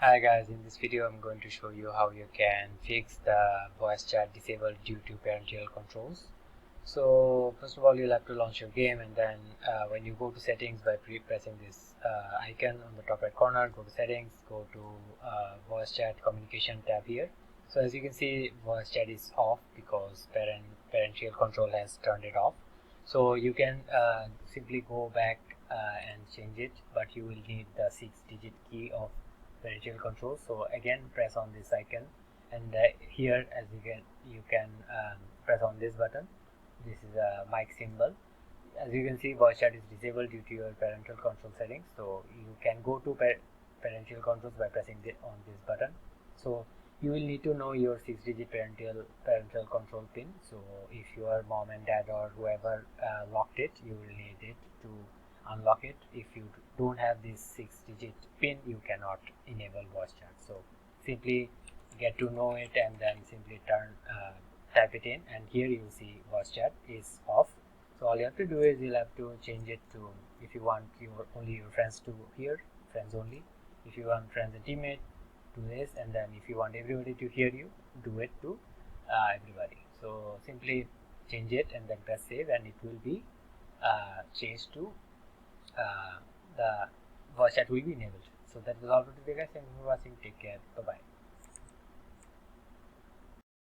Hi guys, in this video I'm going to show you how you can fix the voice chat disabled due to parental controls. So first of all, you'll have to launch your game, and then when you go to settings by pressing this icon on the top right corner, go to settings, go to voice chat communication tab here. So as you can see, voice chat is off because parental control has turned it off. So you can simply go back and change it, but you will need the 6-digit key of parental control. So again, press on this icon, and here as you can press on this button. This is a mic symbol. As you can see, voice chat is disabled due to your parental control settings. So you can go to parental controls by pressing on this button. So you will need to know your 6-digit parental control pin. So if your mom and dad or whoever locked it, you will need it to unlock it. If you don't have this 6-digit pin, you cannot enable voice chat. So simply get to know it and then simply type it in, and here you see voice chat is off. So all you have to do is you'll have to change it to, if you want only your friends to hear, friends only. If you want friends and teammates, do this, and then if you want everybody to hear you, do it to everybody. So simply change it and then press save, and it will be changed to the voice chat will be enabled. So that was all for today guys. Thank you for watching. Take care. Bye bye.